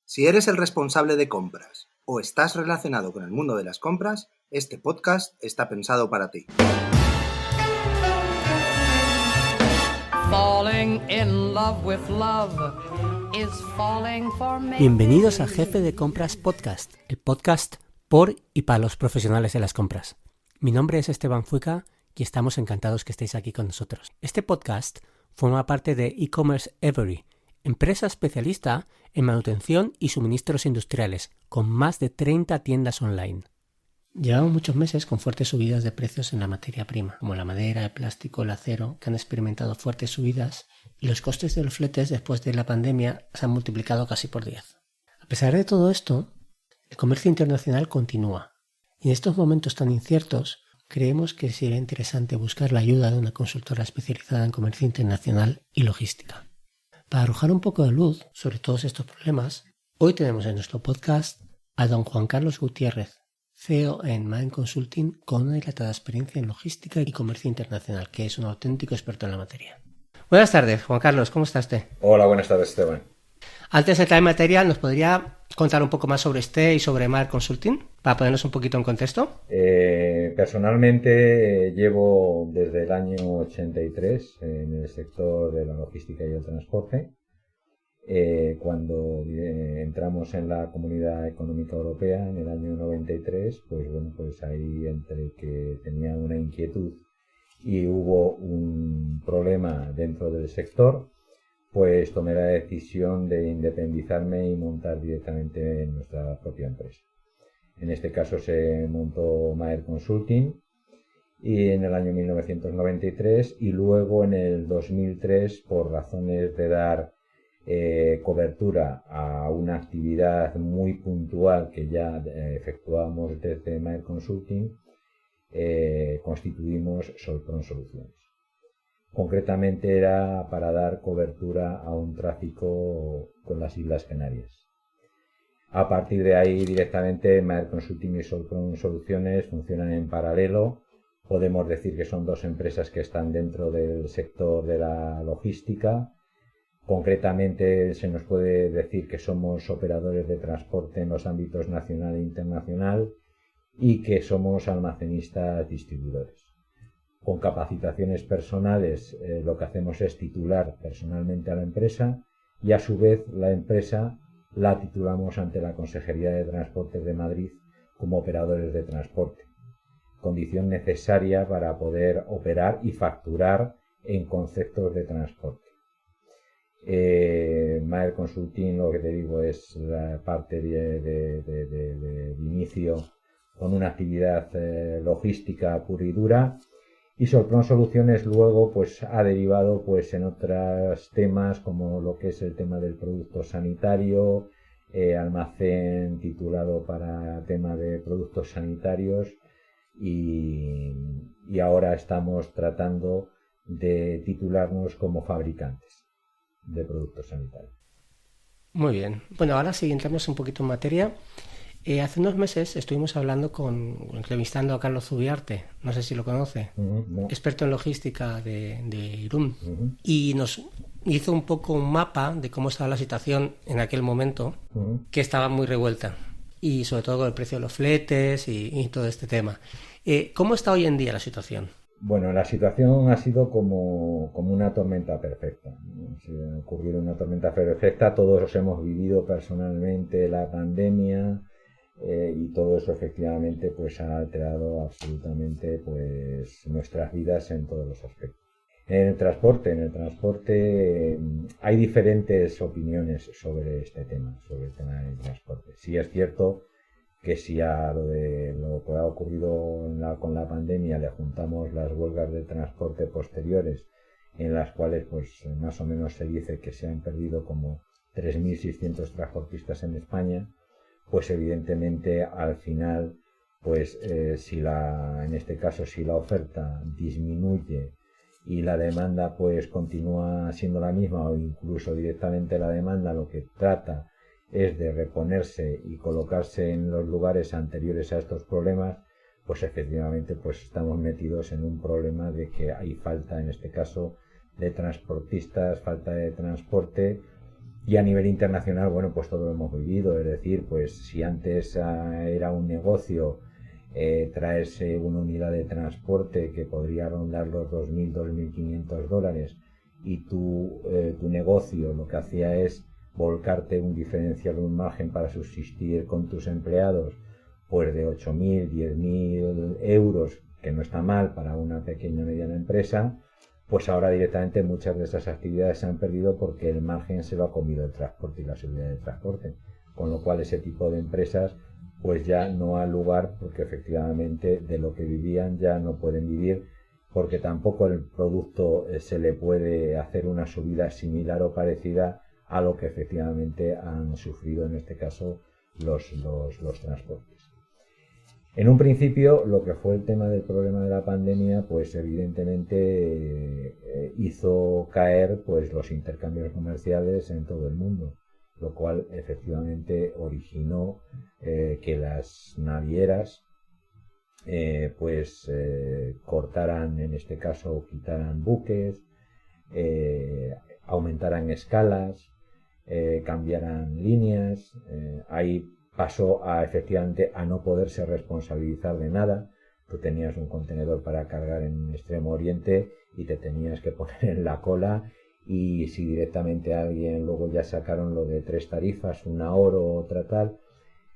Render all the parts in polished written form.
Si eres el responsable de compras o estás relacionado con el mundo de las compras, este podcast está pensado para ti. Bienvenidos a Jefe de Compras Podcast, el podcast por y para los profesionales de las compras. Mi nombre es Esteban Fuica y estamos encantados que estéis aquí con nosotros. Este podcast forma parte de E-Commerce Every, empresa especialista en manutención y suministros industriales, con más de 30 tiendas online. Llevamos muchos meses con fuertes subidas de precios en la materia prima, como la madera, el plástico, el acero, que han experimentado fuertes subidas, y los costes de los fletes después de la pandemia se han multiplicado casi por 10. A pesar de todo esto, el comercio internacional continúa, y en estos momentos tan inciertos, creemos que sería interesante buscar la ayuda de una consultora especializada en comercio internacional y logística. Para arrojar un poco de luz sobre todos estos problemas, hoy tenemos en nuestro podcast a don Juan Carlos Gutiérrez, CEO en Maen Consulting, con una dilatada experiencia en logística y comercio internacional, que es un auténtico experto en la materia. Buenas tardes, Juan Carlos, ¿cómo está usted? Hola, buenas tardes, Esteban. Antes de entrar en materia, ¿nos podría contar un poco más sobre usted y sobre Maen Consulting, para ponernos un poquito en contexto? Personalmente llevo desde el año 83 en el sector de la logística y el transporte. Cuando entramos en la Comunidad Económica Europea en el año 93, pues ahí entre que tenía una inquietud y hubo un problema dentro del sector, pues tomé la decisión de independizarme y montar directamente en nuestra propia empresa. En este caso se montó Maen Consulting y en el año 1993, y luego en el 2003, por razones de dar cobertura a una actividad muy puntual que ya efectuábamos desde Maen Consulting, constituimos Solpron Soluciones. Concretamente era para dar cobertura a un tráfico con las Islas Canarias. A partir de ahí directamente Maen Consulting y Solpron Soluciones funcionan en paralelo. Podemos decir que son dos empresas que están dentro del sector de la logística. Concretamente se nos puede decir que somos operadores de transporte en los ámbitos nacional e internacional y que somos almacenistas distribuidores. Con capacitaciones personales lo que hacemos es titular personalmente a la empresa y a su vez la empresa la titulamos ante la Consejería de Transportes de Madrid como operadores de transporte, condición necesaria para poder operar y facturar en conceptos de transporte. Maen Consulting, lo que te digo, es la parte de inicio con una actividad logística pura y dura, y Solpron Soluciones luego pues ha derivado pues en otros temas como lo que es el tema del producto sanitario, almacén titulado para tema de productos sanitarios, y ahora estamos tratando de titularnos como fabricantes de productos sanitarios. Muy bien. Bueno, ahora sí entramos un poquito en materia. Hace unos meses estuvimos entrevistando a Carlos Zubiarte, no sé si lo conoce, No. experto en logística de Irún, y nos hizo un poco un mapa de cómo estaba la situación en aquel momento, que estaba muy revuelta, y sobre todo con el precio de los fletes y todo este tema. ¿Cómo está hoy en día la situación? Bueno, la situación ha sido como una tormenta perfecta. Si ha ocurrido una tormenta perfecta, todos hemos vivido personalmente la pandemia, y todo eso efectivamente pues ha alterado absolutamente pues nuestras vidas en todos los aspectos. En el transporte hay diferentes opiniones sobre este tema, sobre el tema del transporte. Sí es cierto que si a lo que ha ocurrido con la pandemia le juntamos las huelgas de transporte posteriores, en las cuales pues más o menos se dice que se han perdido como 3.600 transportistas en España, pues evidentemente al final pues en este caso si la oferta disminuye y la demanda pues continúa siendo la misma, o incluso directamente la demanda lo que trata es de reponerse y colocarse en los lugares anteriores a estos problemas, pues efectivamente pues estamos metidos en un problema de que hay falta en este caso de transportistas, falta de transporte, Y a nivel internacional, bueno, pues todo lo hemos vivido, es decir, pues si antes era un negocio traerse una unidad de transporte que podría rondar los 2.000, $2.500 y tu negocio lo que hacía es volcarte un diferencial, un margen para subsistir con tus empleados, pues de 8.000, 10.000 euros, que no está mal para una pequeña o mediana empresa, pues ahora directamente muchas de esas actividades se han perdido porque el margen se lo ha comido el transporte y la seguridad del transporte, con lo cual ese tipo de empresas pues ya no ha lugar, porque efectivamente de lo que vivían ya no pueden vivir, porque tampoco el producto se le puede hacer una subida similar o parecida a lo que efectivamente han sufrido en este caso los transportes. En un principio, lo que fue el tema del problema de la pandemia, pues evidentemente hizo caer pues los intercambios comerciales en todo el mundo, lo cual efectivamente originó que las navieras cortaran, en este caso quitaran buques, aumentaran escalas, cambiaran líneas. Ahí pasó efectivamente a no poderse responsabilizar de nada. Tú tenías un contenedor para cargar en Extremo Oriente y te tenías que poner en la cola, y si directamente alguien, luego ya sacaron lo de 3 tarifas, una oro, otra tal,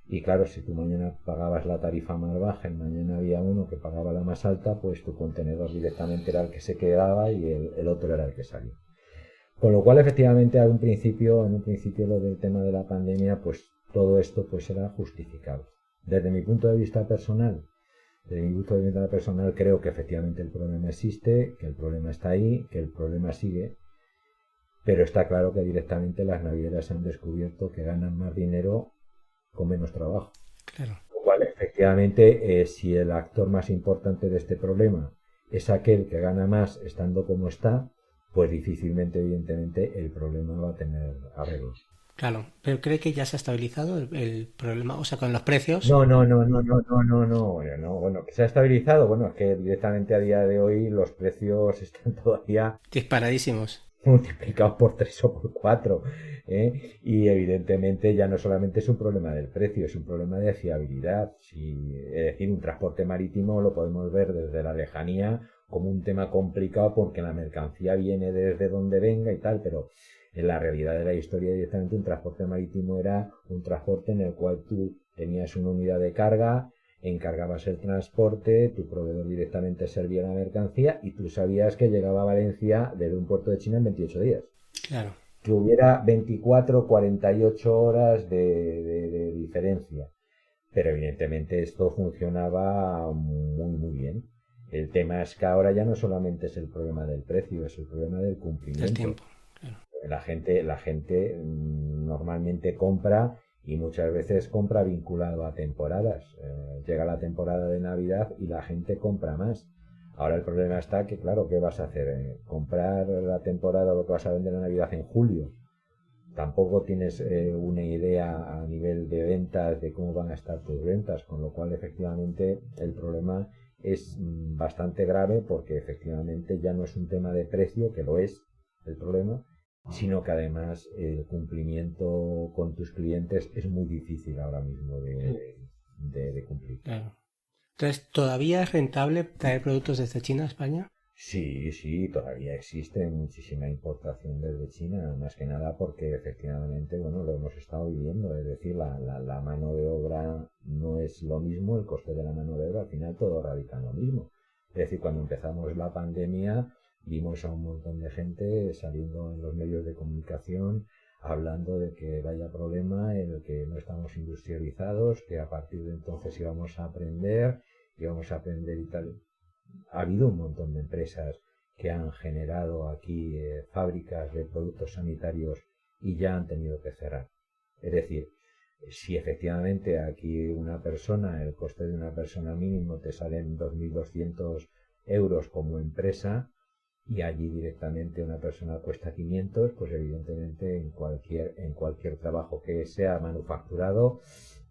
y claro, si tú mañana pagabas la tarifa más baja y mañana había uno que pagaba la más alta, pues tu contenedor directamente era el que se quedaba y el otro era el que salía. Con lo cual, efectivamente, en un principio lo del tema de la pandemia, pues todo esto pues era justificado. Desde mi punto de vista personal, creo que efectivamente el problema existe, que el problema está ahí, que el problema sigue, pero está claro que directamente las navieras han descubierto que ganan más dinero con menos trabajo. Claro. Lo cual, efectivamente, si el actor más importante de este problema es aquel que gana más estando como está, pues difícilmente, evidentemente, el problema va a tener arreglos. Claro, pero ¿cree que ya se ha estabilizado el problema? O sea, con los precios. No. Bueno, que se ha estabilizado. Bueno, es que directamente a día de hoy los precios están todavía Disparadísimos. multiplicados por 3 o por 4, y evidentemente ya no solamente es un problema del precio, es un problema de fiabilidad. Es decir, un transporte marítimo lo podemos ver desde la lejanía como un tema complicado porque la mercancía viene desde donde venga y tal, pero en la realidad de la historia directamente un transporte marítimo era un transporte en el cual tú tenías una unidad de carga, encargabas el transporte, tu proveedor directamente servía la mercancía y tú sabías que llegaba a Valencia desde un puerto de China en 28 días. Claro. Que hubiera 24, 48 horas de diferencia. Pero evidentemente esto funcionaba muy bien. El tema es que ahora ya no solamente es el problema del precio, es el problema del cumplimiento. El tiempo. Claro. La gente normalmente compra, y muchas veces compra vinculado a temporadas. Llega la temporada de Navidad y la gente compra más. Ahora el problema está que, claro, ¿qué vas a hacer? ¿Comprar la temporada, lo que vas a vender en Navidad en julio? Tampoco tienes una idea a nivel de ventas de cómo van a estar tus ventas, con lo cual efectivamente el problema es bastante grave, porque efectivamente ya no es un tema de precio, que lo es el problema, sino que además el cumplimiento con tus clientes es muy difícil ahora mismo de cumplir. Claro. Entonces, ¿todavía es rentable traer productos desde China a España? Sí, todavía existe muchísima importación desde China, más que nada porque efectivamente, bueno, lo hemos estado viviendo, es decir, la mano de obra no es lo mismo, el coste de la mano de obra, al final todo radica en lo mismo. Es decir, cuando empezamos la pandemia, vimos a un montón de gente saliendo en los medios de comunicación hablando de que vaya problema en el que no estamos industrializados, que a partir de entonces íbamos a aprender y tal. Ha habido un montón de empresas que han generado aquí fábricas de productos sanitarios y ya han tenido que cerrar. Es decir, si efectivamente aquí el coste de una persona mínimo te sale en 2.200 euros como empresa, y allí directamente una persona cuesta 500, pues evidentemente en cualquier trabajo que sea manufacturado,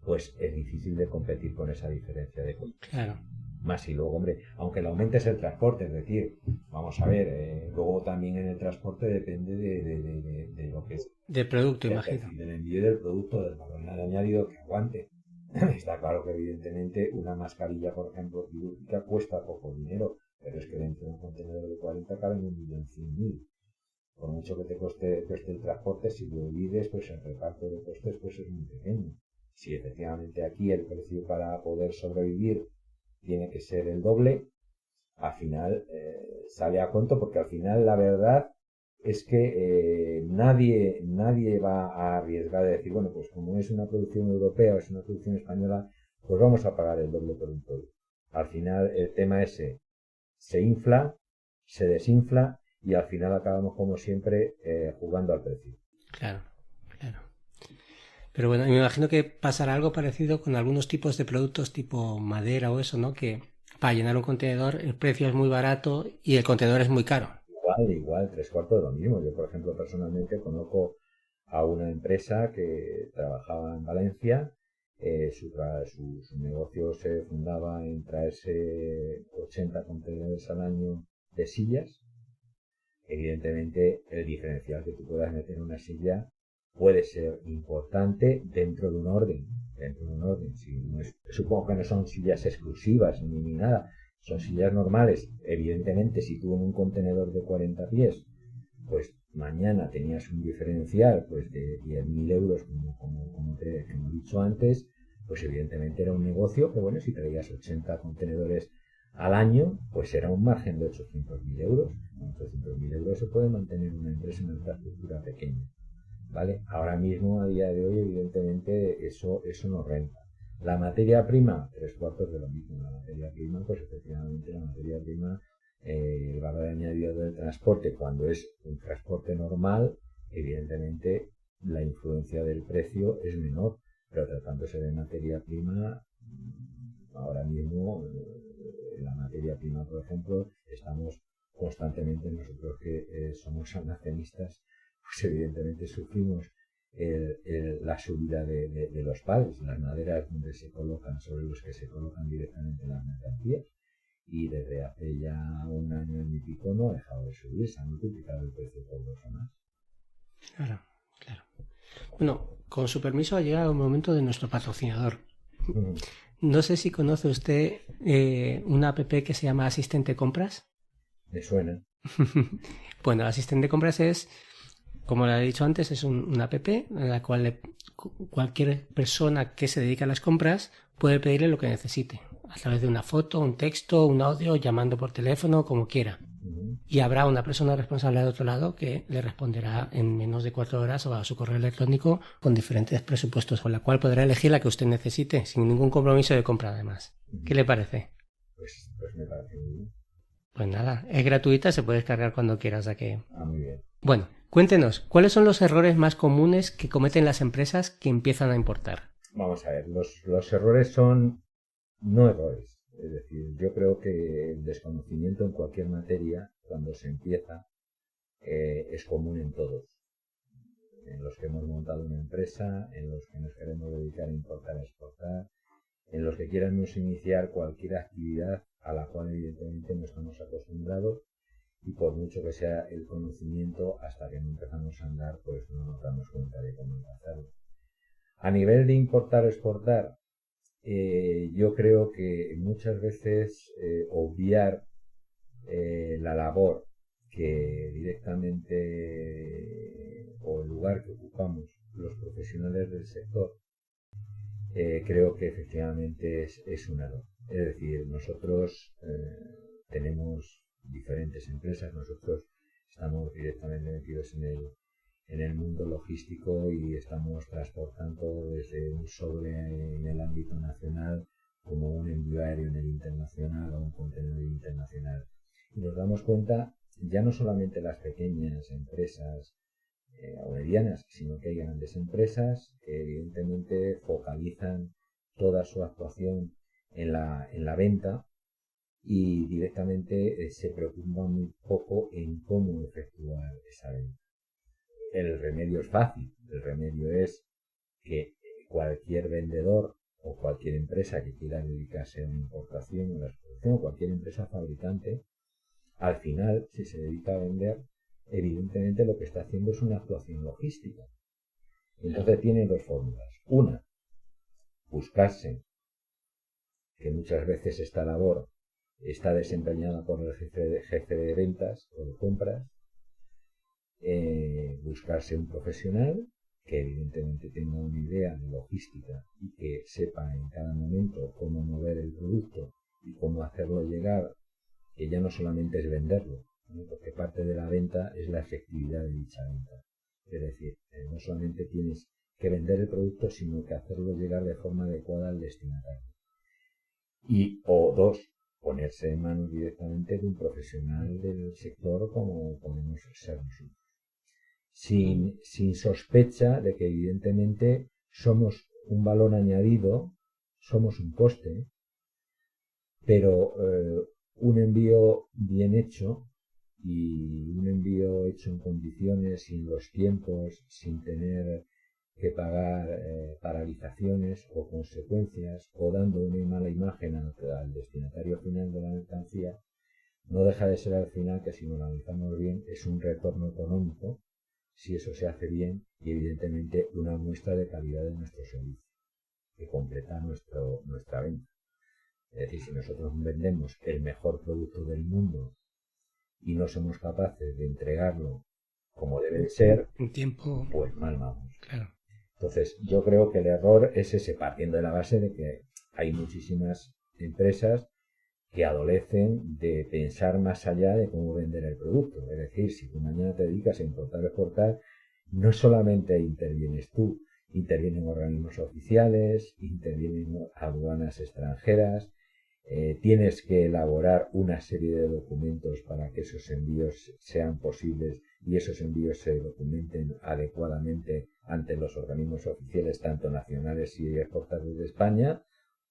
pues es difícil de competir con esa diferencia de coste. Claro. Más y luego, hombre, aunque el aumento es el transporte, es decir, vamos a ver, luego también en el transporte depende de lo que es De producto, imagino. del envío del producto, del valor añadido que aguante. Está claro que evidentemente una mascarilla, por ejemplo, quirúrgica cuesta poco dinero, pero es que dentro de un contenedor de 40 caben 1.100.000. Por mucho que te cueste el transporte, si lo divides, pues el reparto de costes pues es muy pequeño. Si efectivamente aquí el precio para poder sobrevivir tiene que ser el doble, al final sale a cuento, porque al final la verdad es que nadie va a arriesgar de decir, bueno, pues como es una producción europea o es una producción española, pues vamos a pagar el doble por un producto. Al final el tema ese se infla, se desinfla y al final acabamos como siempre jugando al precio. Claro, claro. Pero bueno, me imagino que pasará algo parecido con algunos tipos de productos tipo madera o eso, ¿no? Que para llenar un contenedor el precio es muy barato y el contenedor es muy caro. Igual, tres cuartos de lo mismo. Yo, por ejemplo, personalmente conozco a una empresa que trabajaba en Valencia. Su negocio se fundaba en traerse 80 contenedores al año de sillas. Evidentemente, el diferencial que tú puedas meter en una silla puede ser importante dentro de un orden. Si no supongo que no son sillas exclusivas ni nada, son sillas normales. Evidentemente, si tú en un contenedor de 40 pies, pues mañana tenías un diferencial pues de 10.000 euros, como te he dicho antes, pues evidentemente era un negocio que, bueno, si traías 80 contenedores al año, pues era un margen de 800.000 euros. Con 800.000 euros se puede mantener una empresa en una infraestructura pequeña. ¿Vale? Ahora mismo, a día de hoy, evidentemente, eso no renta. La materia prima, tres cuartos de lo mismo. La materia prima, pues efectivamente, el valor añadido del transporte, cuando es un transporte normal, evidentemente la influencia del precio es menor, pero tratándose de materia prima, ahora mismo, la materia prima, por ejemplo, estamos constantemente, nosotros que somos almacenistas, pues evidentemente sufrimos la subida de los pales, las maderas donde se colocan, sobre los que se colocan directamente las mercancías, y desde hace ya un año y pico no ha dejado de subir, se ha multiplicado el precio por 2 o más. Claro, claro. Bueno, con su permiso ha llegado el momento de nuestro patrocinador. No sé si conoce usted una app que se llama Asistente Compras. Me suena. Bueno, Asistente Compras es, como le he dicho antes, es una app en la cual cualquier persona que se dedique a las compras puede pedirle lo que necesite, a través de una foto, un texto, un audio, llamando por teléfono, como quiera. Y habrá una persona responsable al otro lado que le responderá en menos de 4 horas o a su correo electrónico con diferentes presupuestos, con la cual podrá elegir la que usted necesite, sin ningún compromiso de compra además. ¿Qué le parece? Pues me parece muy bien. Pues nada, es gratuita, se puede descargar cuando quiera, o sea que... Muy bien. Bueno, cuéntenos, ¿cuáles son los errores más comunes que cometen las empresas que empiezan a importar? Vamos a ver, los errores son no errores. Es decir, yo creo que el desconocimiento en cualquier materia, cuando se empieza, es común en todos. En los que hemos montado una empresa, en los que nos queremos dedicar a importar, a exportar, en los que queramos iniciar cualquier actividad a la cual evidentemente no estamos acostumbrados, y por mucho que sea el conocimiento, hasta que no empezamos a andar, pues no nos damos cuenta de cómo hacerlo. A nivel de importar o exportar, yo creo que muchas veces obviar la labor que directamente o el lugar que ocupamos los profesionales del sector, creo que efectivamente es un error. Es decir, nosotros tenemos diferentes empresas, nosotros estamos directamente metidos en el mundo logístico y estamos transportando desde un sobre en el ámbito nacional como un envío aéreo en el internacional o un contenedor internacional. Y nos damos cuenta, ya no solamente las pequeñas empresas o medianas, sino que hay grandes empresas que evidentemente focalizan toda su actuación en la venta y directamente se preocupan muy poco en cómo efectuar esa venta. El remedio es fácil, el remedio es que cualquier vendedor o cualquier empresa que quiera dedicarse a la importación o a la exportación, o cualquier empresa fabricante, al final, si se dedica a vender, evidentemente lo que está haciendo es una actuación logística. Entonces tiene dos fórmulas. Una, buscarse, que muchas veces esta labor está desempeñada por el jefe de ventas o de compras, buscarse un profesional que evidentemente tenga una idea de logística y que sepa en cada momento cómo mover el producto y cómo hacerlo llegar, que ya no solamente es venderlo, ¿no? Porque parte de la venta es la efectividad de dicha venta. Es decir, no solamente tienes que vender el producto, sino que hacerlo llegar de forma adecuada al destinatario. O dos, ponerse en manos directamente de un profesional del sector como podemos ser nosotros. Sin sospecha de que evidentemente somos un valor añadido, somos un coste, pero un envío bien hecho y un envío hecho en condiciones, sin los tiempos, sin tener que pagar paralizaciones o consecuencias o dando una mala imagen al destinatario final de la mercancía, no deja de ser al final que, si lo analizamos bien, es un retorno económico si eso se hace bien y evidentemente una muestra de calidad de nuestro servicio que completa nuestra venta. Es decir, si nosotros vendemos el mejor producto del mundo y no somos capaces de entregarlo como debe de ser, un tiempo, pues mal vamos. Claro. Entonces, yo creo que el error es ese, partiendo de la base de que hay muchísimas empresas que adolecen de pensar más allá de cómo vender el producto. Es decir, si tú mañana te dedicas a importar o exportar, no solamente intervienes tú, intervienen organismos oficiales, intervienen aduanas extranjeras, tienes que elaborar una serie de documentos para que esos envíos sean posibles y esos envíos se documenten adecuadamente ante los organismos oficiales, tanto nacionales si exportas desde España,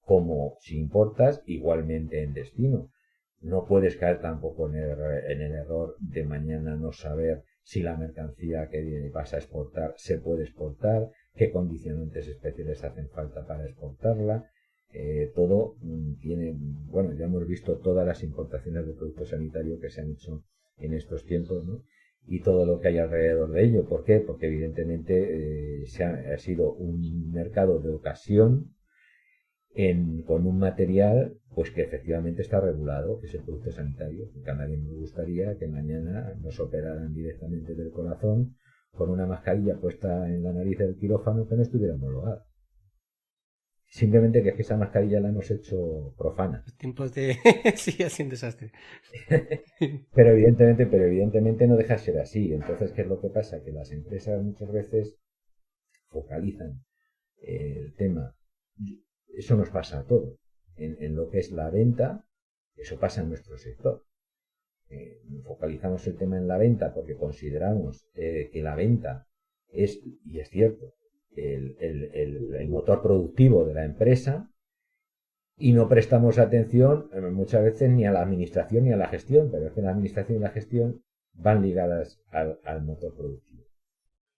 como si importas, igualmente en destino. No puedes caer tampoco en el error de mañana no saber si la mercancía que vas a exportar se puede exportar, qué condicionantes especiales hacen falta para exportarla. Todo tiene, bueno, ya hemos visto todas las importaciones de productos sanitarios que se han hecho en estos tiempos, ¿no? Y todo lo que hay alrededor de ello. ¿Por qué? Porque evidentemente ha sido un mercado de ocasión con un material pues que efectivamente está regulado, que es el producto sanitario. Que a nadie nos gustaría que mañana nos operaran directamente del corazón con una mascarilla puesta en la nariz del quirófano que no estuviera homologada. Simplemente que es que esa mascarilla la hemos hecho profana. Los tiempos de... sí, así un desastre. Pero evidentemente no deja de ser así. Entonces, ¿qué es lo que pasa? Que las empresas muchas veces focalizan el tema. Eso nos pasa a todos. En lo que es la venta, eso pasa en nuestro sector. Focalizamos el tema en la venta porque consideramos que la venta es, y es cierto, el motor productivo de la empresa, y no prestamos atención muchas veces ni a la administración ni a la gestión, pero es que la administración y la gestión van ligadas al motor productivo.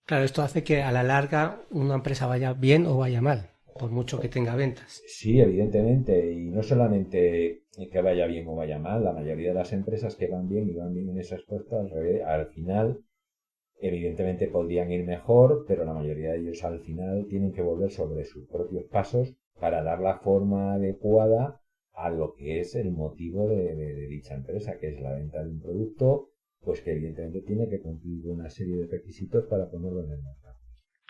Claro, esto hace que a la larga una empresa vaya bien o vaya mal, por mucho que tenga ventas. Sí, evidentemente, y no solamente que vaya bien o vaya mal, la mayoría de las empresas que van bien y van bien en ese aspecto, al final evidentemente podrían ir mejor, pero la mayoría de ellos al final tienen que volver sobre sus propios pasos para dar la forma adecuada a lo que es el motivo de dicha empresa, que es la venta de un producto, pues que evidentemente tiene que cumplir una serie de requisitos para ponerlo en el mercado.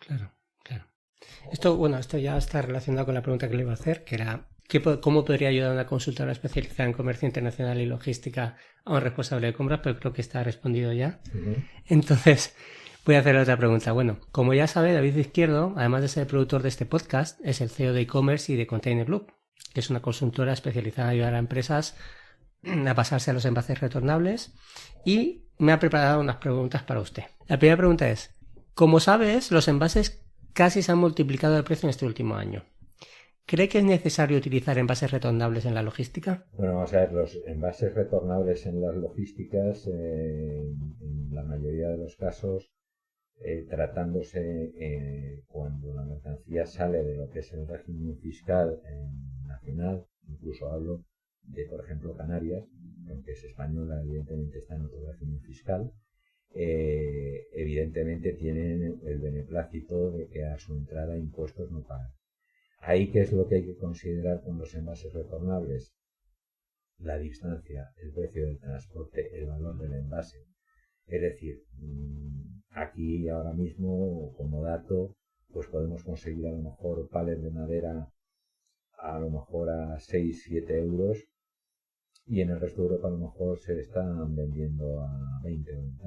Claro, claro. Esto ya está relacionado con la pregunta que le iba a hacer, que era ¿cómo podría ayudar una consultora especializada en comercio internacional y logística a un responsable de compras? Pero creo que está respondido ya. Uh-huh. Entonces, voy a hacer otra pregunta. Bueno, como ya sabe, David Izquierdo, además de ser el productor de este podcast, es el CEO de e-commerce y de Container Loop, que es una consultora especializada en ayudar a empresas a pasarse a los envases retornables, y me ha preparado unas preguntas para usted. La primera pregunta es, como sabes, los envases casi se han multiplicado de precio en este último año. ¿Cree que es necesario utilizar envases retornables en la logística? Bueno, vamos a ver, los envases retornables en las logísticas, en la mayoría de los casos, tratándose cuando la mercancía sale de lo que es el régimen fiscal nacional, incluso hablo de, por ejemplo, Canarias, aunque es española, evidentemente está en otro régimen fiscal, evidentemente tienen el beneplácito de que a su entrada impuestos no pagan. Ahí, ¿qué es lo que hay que considerar con los envases retornables? La distancia, el precio del transporte, el valor del envase. Es decir, aquí ahora mismo, como dato, pues podemos conseguir a lo mejor palets de madera a lo mejor a 6-7 euros, y en el resto de Europa a lo mejor se están vendiendo a 20 o 20.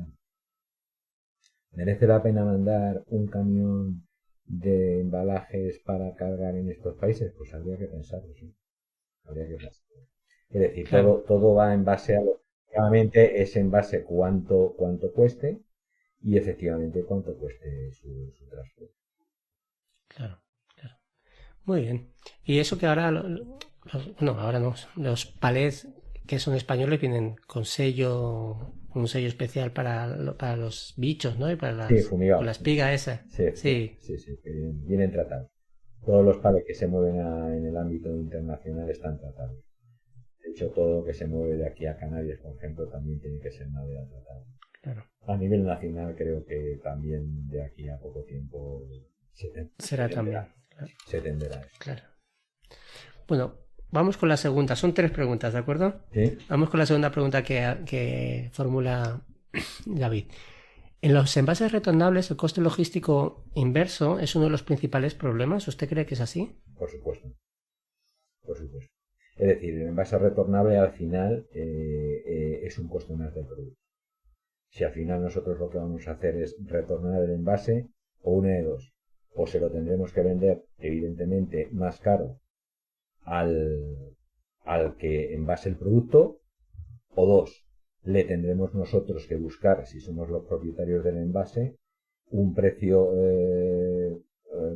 ¿Merece la pena mandar un camión de embalajes para cargar en estos países? Pues habría que pensarlo, sí. Habría que pensarlo. Es decir, Claro. todo va en base a lo que realmente es en base cuánto cueste y efectivamente cuánto cueste su transporte. Claro, claro. Muy bien. Y eso que ahora, no, ahora no, los palés que son españoles vienen con sello, un sello especial para los bichos, ¿no? Y para Sí, con la fumigados. espiga esa. Sí, Sí, que vienen tratados. Todos los palets que se mueven en el ámbito internacional están tratados. De hecho, todo lo que se mueve de aquí a Canarias, por ejemplo, también tiene que ser madera tratada. claro. A nivel nacional, creo que también de aquí a poco tiempo se Será también. tenderá. Se tenderá eso. Claro. Bueno, vamos con la segunda. Son 3 preguntas, ¿de acuerdo? ¿Sí? Vamos con la segunda pregunta que formula David. En los envases retornables, el coste logístico inverso es uno de los principales problemas. ¿Usted cree que es así? Por supuesto. Por supuesto. Es decir, el envase retornable al final es un coste más del producto. Si al final nosotros lo que vamos a hacer es retornar el envase, o una de dos, o se lo tendremos que vender evidentemente más caro al que envase el producto, o dos, le tendremos nosotros que buscar, si somos los propietarios del envase, un precio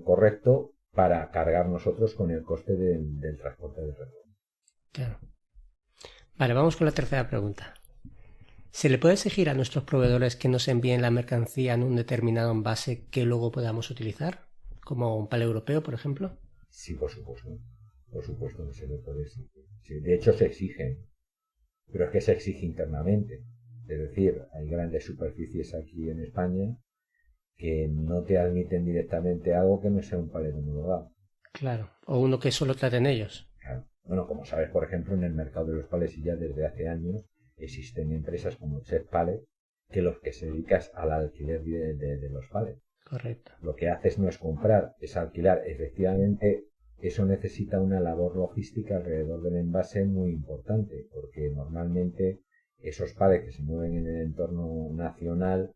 correcto para cargar nosotros con el coste del transporte de retorno. Claro. Vale, vamos con la tercera pregunta. ¿Se le puede exigir a nuestros proveedores que nos envíen la mercancía en un determinado envase que luego podamos utilizar? Como un palé europeo, por ejemplo. Sí, por supuesto. Por supuesto que se le puede exigir. Sí, de hecho, se exigen. Pero es que se exige internamente. Es decir, hay grandes superficies aquí en España que no te admiten directamente algo que no sea un palé homologado. Claro. O uno que solo traten ellos. Claro. Bueno, como sabes, por ejemplo, en el mercado de los palés y ya desde hace años existen empresas como Chef Pallet que los que se dedican al alquiler de los palets. Correcto. Lo que haces no es comprar, es alquilar. Efectivamente, eso necesita una labor logística alrededor del envase muy importante, porque normalmente esos palets que se mueven en el entorno nacional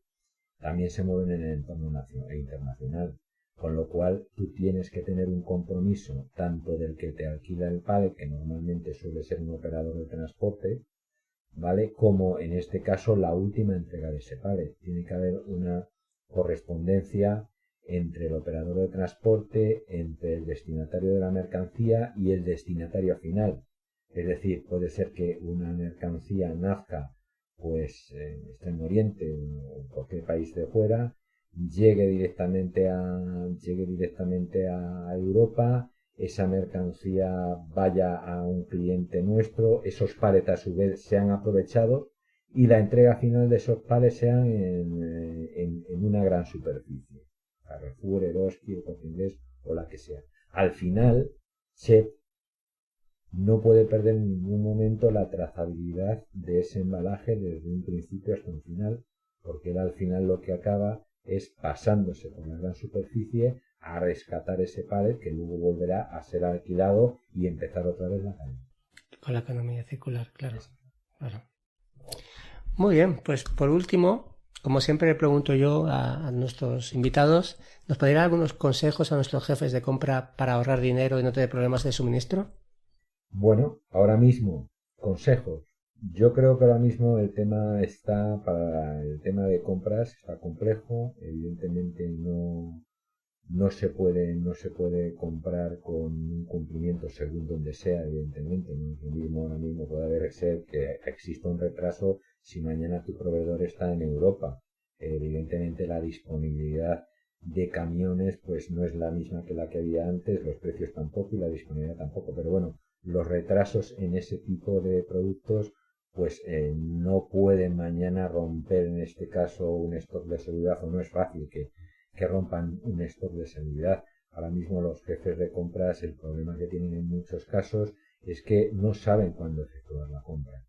también se mueven en el entorno internacional. Con lo cual, tú tienes que tener un compromiso tanto del que te alquila el palet, que normalmente suele ser un operador de transporte, ¿vale? Como en este caso la última entrega de ese palet. Tiene que haber una correspondencia entre el operador de transporte, entre el destinatario de la mercancía y el destinatario final. Es decir, puede ser que una mercancía nazca pues en Extremo Oriente o en cualquier país de fuera, llegue directamente a Europa, esa mercancía vaya a un cliente nuestro, esos palets a su vez sean aprovechados y la entrega final de esos palets sean en una gran superficie. Carrefour, Eroski, El Corte Inglés o la que sea. Al final, Chef no puede perder en ningún momento la trazabilidad de ese embalaje desde un principio hasta un final, porque él al final lo que acaba es pasándose por la gran superficie a rescatar ese palet que luego volverá a ser alquilado y empezar otra vez la cadena. Con la economía circular, claro. Claro. Muy bien, pues por último, como siempre le pregunto yo a nuestros invitados, ¿nos podría dar algunos consejos a nuestros jefes de compra para ahorrar dinero y no tener problemas de suministro? Bueno, ahora mismo, consejos. Yo creo que ahora mismo el tema para el tema de compras está complejo. Evidentemente no se puede comprar con un cumplimiento según donde sea, evidentemente. No es lo mismo ahora mismo, puede haber ser que exista un retraso si mañana tu proveedor está en Europa. Evidentemente la disponibilidad de camiones pues no es la misma que la que había antes, los precios tampoco y la disponibilidad tampoco, pero bueno, los retrasos en ese tipo de productos pues no pueden mañana romper en este caso un stock de seguridad, o no es fácil que rompan un stock de seguridad. Ahora mismo los jefes de compras, el problema que tienen en muchos casos es que no saben cuándo efectuar la compra,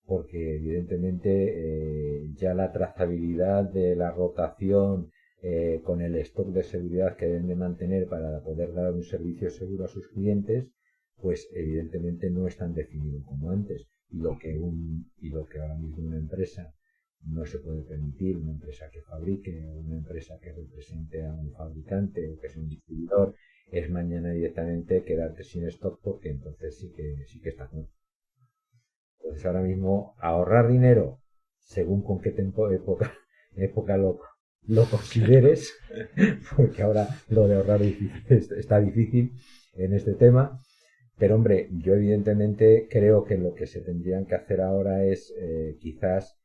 porque evidentemente ya la trazabilidad de la rotación con el stock de seguridad que deben de mantener para poder dar un servicio seguro a sus clientes, pues evidentemente no es tan definido como antes. Y lo que ahora mismo una empresa no se puede permitir, una empresa que fabrique, una empresa que represente a un fabricante o que sea un distribuidor, es mañana directamente quedarte sin stock, porque entonces sí que está muerto. Entonces ahora mismo ahorrar dinero, según con qué época lo consideres, porque ahora lo de ahorrar está difícil en este tema. Pero hombre, yo evidentemente creo que lo que se tendrían que hacer ahora es quizás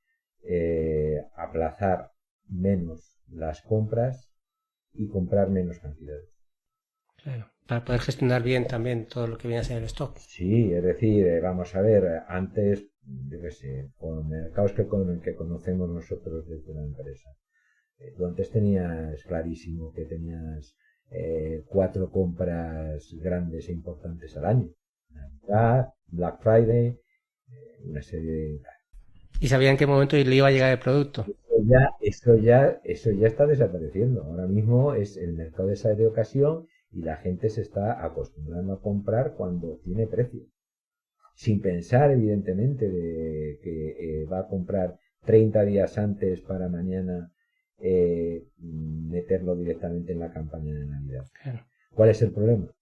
aplazar menos las compras y comprar menos cantidades. Claro, para poder gestionar bien también todo lo que viene a ser el stock. Sí, es decir, vamos a ver, antes, yo qué sé, con el caos que conocemos nosotros desde la empresa, tú antes tenías clarísimo que tenías 4 compras grandes e importantes al año. Navidad, Black Friday, una serie de... Y sabía en qué momento le iba a llegar el producto. Eso ya está desapareciendo. Ahora mismo es el mercado de ocasión y la gente se está acostumbrando a comprar cuando tiene precio. Sin pensar, evidentemente, de que va a comprar 30 días antes para mañana meterlo directamente en la campaña de Navidad. Claro. ¿Cuál es el problema?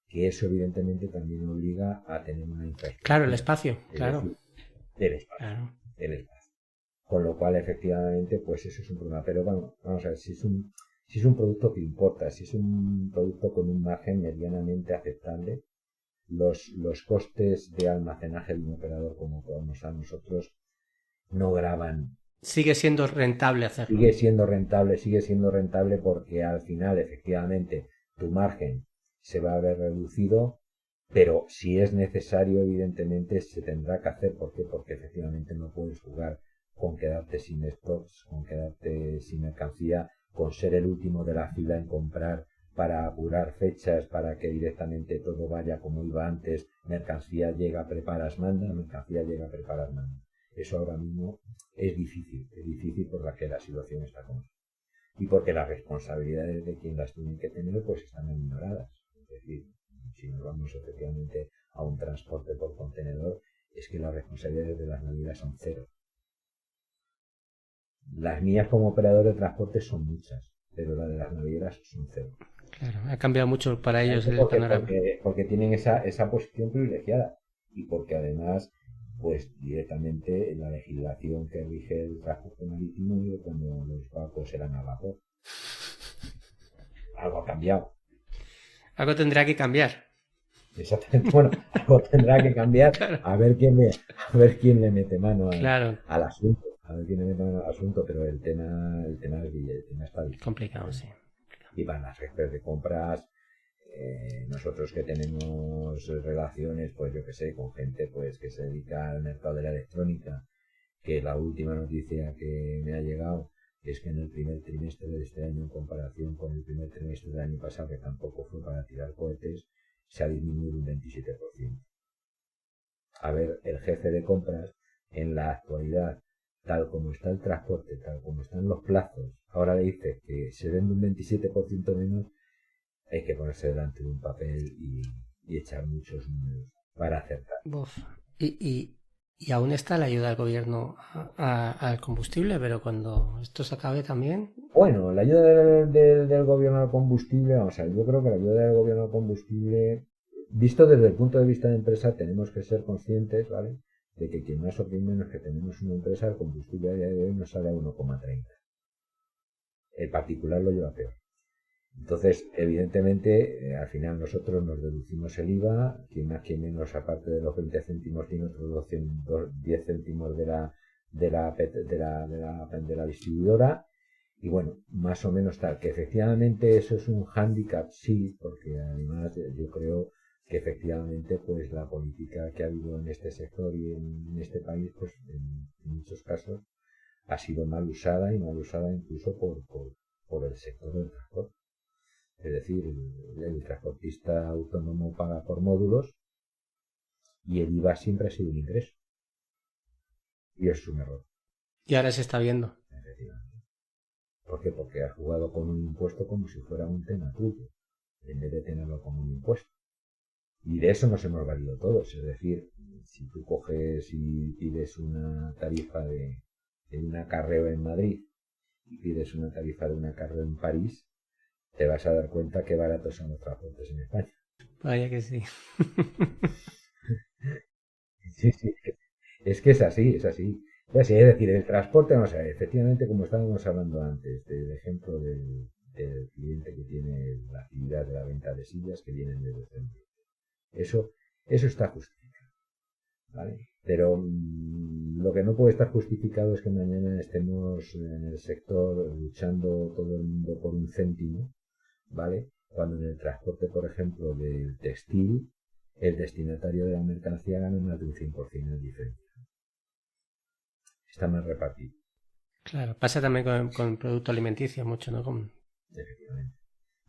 Que eso evidentemente también obliga a tener una infraestructura. Claro, el espacio, claro. Decir, del espacio. Claro. Del espacio. Con lo cual, efectivamente, pues eso es un problema. Pero bueno, vamos a ver, si es un producto que importa, si es un producto con un margen medianamente aceptable, los costes de almacenaje de un operador como podemos a nosotros no graban. Sigue siendo rentable hacerlo. Sigue siendo rentable porque al final, efectivamente, tu margen se va a ver reducido, pero si es necesario, evidentemente, se tendrá que hacer. ¿Por qué? Porque efectivamente no puedes jugar con quedarte sin stocks, con quedarte sin mercancía, con ser el último de la fila en comprar para apurar fechas, para que directamente todo vaya como iba antes, mercancía llega, preparas, manda, mercancía llega, preparas, manda. Eso ahora mismo es difícil por la que la situación está como está. Y porque las responsabilidades de quien las tiene que tener pues están ignoradas. Es decir, si nos vamos efectivamente a un transporte por contenedor, es que las responsabilidades de las navieras son cero. Las mías como operador de transporte son muchas, pero las de las navieras son cero. Claro, ha cambiado mucho para ellos el panorama. Porque tienen esa posición privilegiada y porque además, pues directamente en la legislación que rige el transporte marítimo, cuando los barcos eran a vapor. Algo ha cambiado. Algo tendrá que cambiar. Exactamente. Bueno, algo tendrá que cambiar. Claro. A ver quién le mete mano al asunto. A ver quién le mete mano al asunto, pero el tema está difícil. Complicado, sí. Y para las jefes de compras, nosotros que tenemos relaciones, pues yo que sé, con gente pues que se dedica al mercado de la electrónica, que la última noticia que me ha llegado es que en el primer trimestre de este año, en comparación con el primer trimestre del año pasado, que tampoco fue para tirar cohetes, se ha disminuido un 27%. A ver, el jefe de compras en la actualidad, tal como está el transporte, tal como están los plazos, ahora le dice que se vende un 27% menos, hay que ponerse delante de un papel y echar muchos números para acertar. Y aún está la ayuda del gobierno al combustible, pero cuando esto se acabe también... Bueno, la ayuda del gobierno al combustible, vamos a ver, yo creo que la ayuda del gobierno al combustible, visto desde el punto de vista de empresa, tenemos que ser conscientes, ¿vale?, de que quien más o quien menos que tenemos una empresa, el combustible a día de hoy nos sale a 1,30. El particular lo lleva peor. Entonces, evidentemente, al final nosotros nos deducimos el IVA, quien más quien menos, aparte de los 20 céntimos, tiene otros 10 céntimos de de la distribuidora. Y bueno, más o menos tal, que efectivamente eso es un hándicap, sí, porque además yo creo que efectivamente pues la política que ha habido en este sector y en este país, pues en muchos casos ha sido mal usada incluso por el sector del transporte. Es decir, el transportista autónomo paga por módulos y el IVA siempre ha sido un ingreso. Y es un error. Y ahora se está viendo. Efectivamente. ¿Por qué? Porque has jugado con un impuesto como si fuera un tema tuyo, en vez de tenerlo como un impuesto. Y de eso nos hemos valido todos. Es decir, si tú coges y pides una tarifa de un acarreo en Madrid y pides una tarifa de un acarreo en París, te vas a dar cuenta qué baratos son los transportes en España. Vaya que sí. Sí, sí. Es que es así, es así. Es decir, el transporte, vamos a ver, efectivamente, como estábamos hablando antes, del ejemplo del cliente que tiene la actividad de la venta de sillas que vienen desde el centro. Eso está justificado, ¿vale? Pero lo que no puede estar justificado es que mañana estemos en el sector luchando todo el mundo por un céntimo, ¿vale? Cuando en el transporte, por ejemplo, del textil, el destinatario de la mercancía gana más de un 100% de diferencia. Está más repartido. Claro, pasa también con producto alimenticio mucho, ¿no? Efectivamente.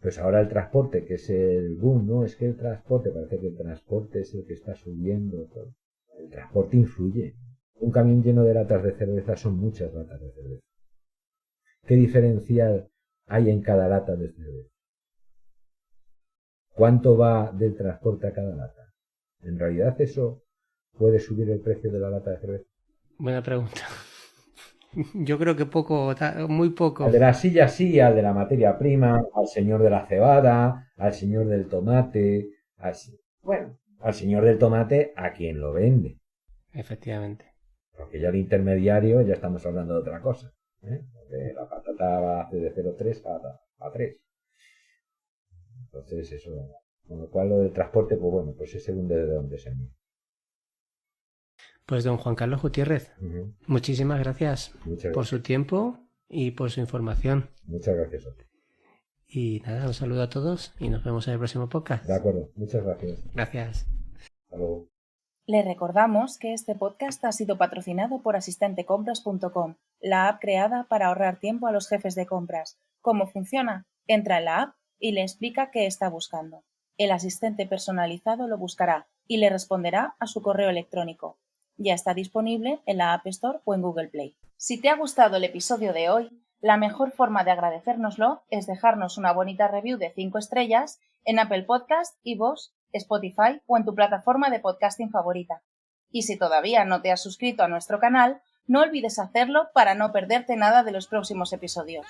Pues ahora el transporte, que es el boom, ¿no? Es que el transporte, parece que el transporte es el que está subiendo. Todo. El transporte influye. Un camión lleno de latas de cerveza son muchas latas de cerveza. ¿Qué diferencial hay en cada lata de cerveza? ¿Cuánto va del transporte a cada lata? ¿En realidad eso puede subir el precio de la lata de cerveza? Buena pregunta. Yo creo que poco, muy poco. Al de la silla sí, al de la materia prima, al señor de la cebada, al señor del tomate, al señor del tomate a quien lo vende. Efectivamente. Porque ya el intermediario ya estamos hablando de otra cosa. Porque la patata va de 0,3 a 3. Entonces eso, con lo cual lo del transporte, pues bueno, pues es según de dónde se mide. Pues don Juan Carlos Gutiérrez, muchísimas gracias por su tiempo y por su información. Muchas gracias a ti. Y nada, un saludo a todos y nos vemos en el próximo podcast. De acuerdo, muchas gracias. Gracias. Hasta luego. Le recordamos que este podcast ha sido patrocinado por asistentecompras.com, la app creada para ahorrar tiempo a los jefes de compras. ¿Cómo funciona? Entra en la app y le explica qué está buscando. El asistente personalizado lo buscará y le responderá a su correo electrónico. Ya está disponible en la App Store o en Google Play. Si te ha gustado el episodio de hoy, la mejor forma de agradecérnoslo es dejarnos una bonita review de 5 estrellas en Apple Podcast, iVoox, Spotify o en tu plataforma de podcasting favorita. Y si todavía no te has suscrito a nuestro canal, no olvides hacerlo para no perderte nada de los próximos episodios.